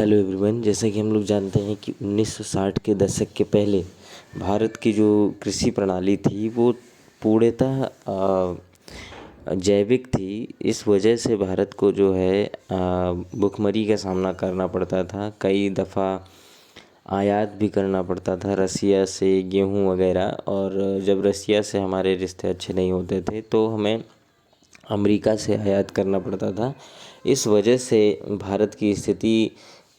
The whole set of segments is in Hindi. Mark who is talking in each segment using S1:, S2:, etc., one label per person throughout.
S1: Hello everyone. जैसा कि हम लोग जानते हैं कि 1960 के दशक के पहले भारत की जो कृषि प्रणाली थी वो पूर्णतः जैविक थी। इस वजह से भारत को जो है भुखमरी का सामना करना पड़ता था। कई दफ़ा आयात भी करना पड़ता था रसिया से गेहूं वगैरह, और जब रसिया से हमारे रिश्ते अच्छे नहीं होते थे तो हमें अमेरिका से आयात करना पड़ता था। इस वजह से भारत की स्थिति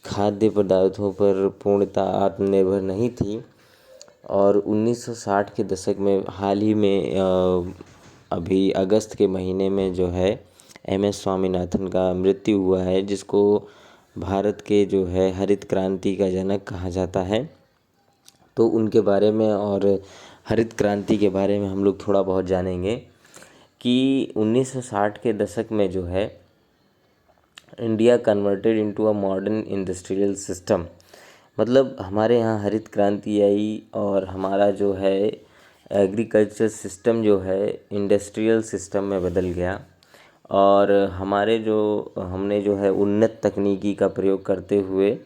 S1: खाद्य पदार्थों पर पूर्णतः आत्मनिर्भर नहीं थी। और 1960 के दशक में हाल ही में अभी अगस्त के महीने में जो है एम.एस. स्वामीनाथन का मृत्यु हुआ है, जिसको भारत के जो है हरित क्रांति का जनक कहा जाता है। तो उनके बारे में और हरित क्रांति के बारे में हम लोग थोड़ा बहुत जानेंगे कि 1960 के दशक में जो है India converted into a modern industrial system, मतलब हमारे यहाँ हरित क्रांति आई और हमारा जो है एग्रीकल्चर सिस्टम जो है इंडस्ट्रियल सिस्टम में बदल गया। और हमने जो है उन्नत तकनीकी का प्रयोग करते हुए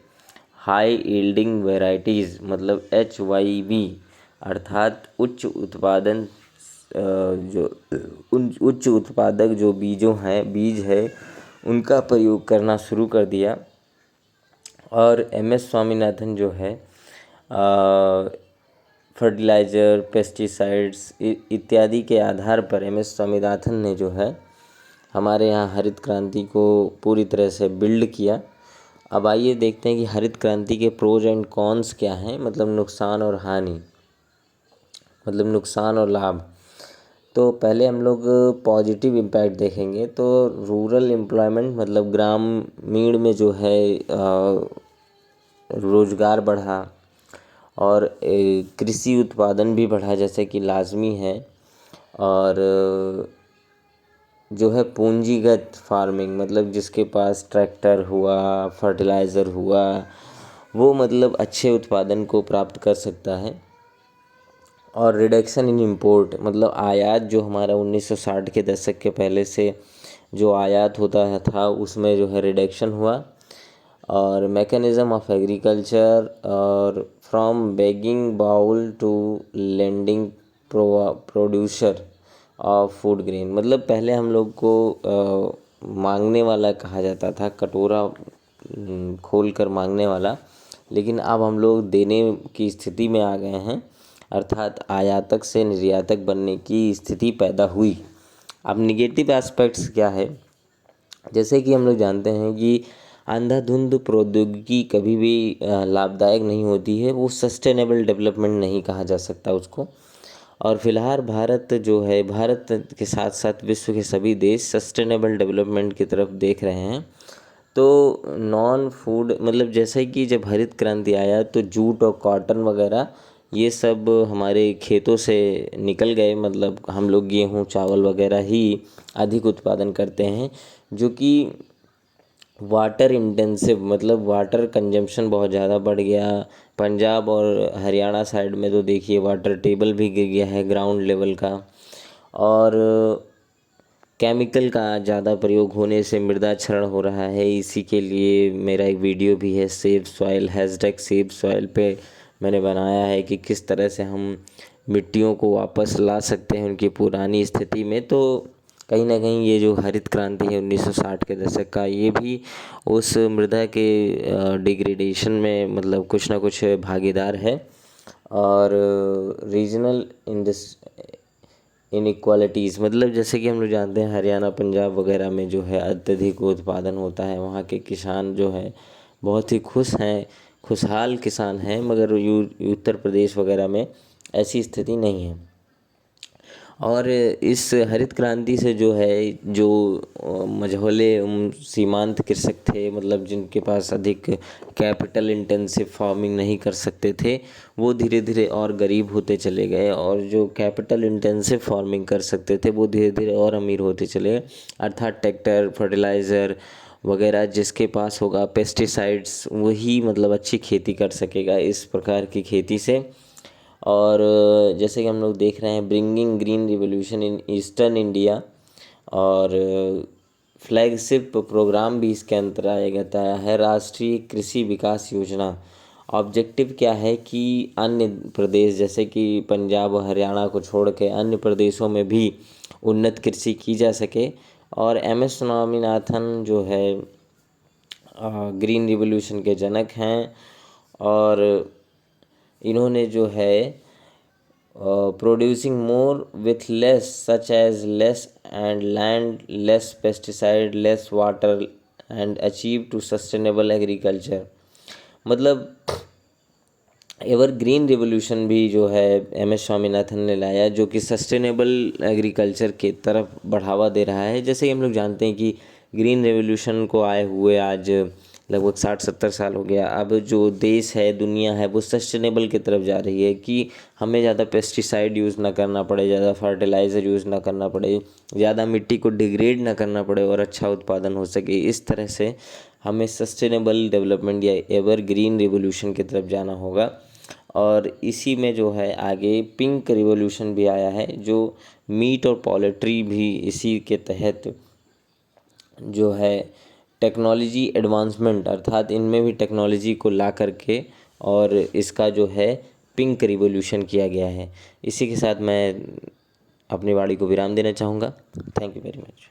S1: हाई यील्डिंग वैरायटीज़ मतलब HYV अर्थात उच्च उत्पादन उच्च उत्पादक जो बीज है उनका प्रयोग करना शुरू कर दिया। और एम.एस. स्वामीनाथन जो है फर्टिलाइज़र, पेस्टिसाइड्स इत्यादि के आधार पर एम.एस. स्वामीनाथन ने जो है हमारे यहाँ हरित क्रांति को पूरी तरह से बिल्ड किया। अब आइए देखते हैं कि हरित क्रांति के प्रोज एंड कॉन्स क्या हैं, मतलब नुकसान और हानि, मतलब नुकसान और लाभ। तो पहले हम लोग पॉजिटिव इम्पैक्ट देखेंगे। तो रूरल एम्प्लॉयमेंट मतलब ग्रामीण में जो है रोज़गार बढ़ा और कृषि उत्पादन भी बढ़ा, जैसे कि लाजमी है। और जो है पूंजीगत फार्मिंग मतलब जिसके पास ट्रैक्टर हुआ, फर्टिलाइज़र हुआ, वो मतलब अच्छे उत्पादन को प्राप्त कर सकता है। और रिडक्शन इन इंपोर्ट मतलब आयात जो हमारा 1960 के दशक के पहले से जो आयात होता था उसमें जो है रिडक्शन हुआ। और मैकेनिज़्म ऑफ एग्रीकल्चर और from begging bowl to lending producer of food grain, मतलब पहले हम लोग को मांगने वाला कहा जाता था, कटोरा खोल कर मांगने वाला, लेकिन अब हम लोग देने की स्थिति में आ गए हैं, अर्थात आयातक से निर्यातक बनने की स्थिति पैदा हुई। अब निगेटिव एस्पेक्ट्स क्या है, जैसे कि हम लोग जानते हैं कि अंधाधुंध प्रौद्योगिकी कभी भी लाभदायक नहीं होती है, वो सस्टेनेबल डेवलपमेंट नहीं कहा जा सकता उसको। और फिलहाल भारत के साथ साथ विश्व के सभी देश सस्टेनेबल डेवलपमेंट की तरफ देख रहे हैं। तो नॉन फूड मतलब जैसे कि जब हरित क्रांति आया तो जूट और कॉटन वगैरह ये सब हमारे खेतों से निकल गए, मतलब हम लोग गेहूँ चावल वगैरह ही अधिक उत्पादन करते हैं, जो कि वाटर इंटेंसिव मतलब वाटर कंजम्पशन बहुत ज़्यादा बढ़ गया। पंजाब और हरियाणा साइड में तो देखिए वाटर टेबल भी गिर गया है ग्राउंड लेवल का। और केमिकल का ज़्यादा प्रयोग होने से मृदा क्षरण हो रहा है। इसी के लिए मेरा एक वीडियो भी है सेव सॉइल #SaveSoil पे मैंने बनाया है कि किस तरह से हम मिट्टियों को वापस ला सकते हैं उनकी पुरानी स्थिति में। तो कहीं ना कहीं ये जो हरित क्रांति है 1960 के दशक का, ये भी उस मृदा के डिग्रेडेशन में मतलब कुछ ना कुछ भागीदार है। और रीजनल इनइक्वालिटीज़ मतलब जैसे कि हम लोग जानते हैं हरियाणा पंजाब वगैरह में जो है अत्यधिक उत्पादन होता है, वहाँ के किसान जो है बहुत ही खुशहाल किसान हैं, मगर उत्तर प्रदेश वगैरह में ऐसी स्थिति नहीं है। और इस हरित क्रांति से जो है जो मझोले सीमांत कृषक थे, मतलब जिनके पास अधिक कैपिटल इंटेंसिव फार्मिंग नहीं कर सकते थे, वो धीरे धीरे और गरीब होते चले गए। और जो कैपिटल इंटेंसिव फार्मिंग कर सकते थे वो धीरे धीरे और अमीर होते चले गए, अर्थात ट्रैक्टर फर्टिलाइज़र वगैरह जिसके पास होगा, पेस्टिसाइड्स, वही मतलब अच्छी खेती कर सकेगा इस प्रकार की खेती से। और जैसे कि हम लोग देख रहे हैं bringing green revolution in eastern India, और फ्लैगशिप प्रोग्राम भी इसके अंतर्गत आया है, राष्ट्रीय कृषि विकास योजना। ऑब्जेक्टिव क्या है कि अन्य प्रदेश जैसे कि पंजाब और हरियाणा को छोड़ के अन्य प्रदेशों में भी उन्नत कृषि की जा सके। और एम.एस. स्वामीनाथन जो है ग्रीन रिवॉल्यूशन के जनक हैं, और इन्होंने जो है producing more with less such as less and land, less pesticide, less water and achieve to sustainable agriculture. मतलब एवर ग्रीन रिवॉल्यूशन भी जो है एम.एस. स्वामीनाथन ने लाया, जो कि सस्टेनेबल एग्रीकल्चर की तरफ बढ़ावा दे रहा है। जैसे कि हम लोग जानते हैं कि ग्रीन रिवॉल्यूशन को आए हुए आज लगभग 60-70 साल हो गया। अब जो देश है, दुनिया है, वो सस्टेनेबल की तरफ जा रही है कि हमें ज़्यादा पेस्टिसाइड यूज़ ना करना पड़े, ज़्यादा फर्टिलाइज़र यूज़ ना करना पड़े, ज़्यादा मिट्टी को डिग्रेड ना करना पड़े और अच्छा उत्पादन हो सके। इस तरह से हमें सस्टेनेबल डेवलपमेंट या एवर ग्रीन रिवॉल्यूशन की तरफ जाना होगा। और इसी में जो है आगे पिंक रिवॉल्यूशन भी आया है, जो मीट और पोल्ट्री भी इसी के तहत जो है टेक्नोलॉजी एडवांसमेंट, अर्थात इनमें भी टेक्नोलॉजी को ला करके और इसका जो है पिंक रिवॉल्यूशन किया गया है। इसी के साथ मैं अपनी वाणी को विराम देना चाहूँगा। Thank you very much.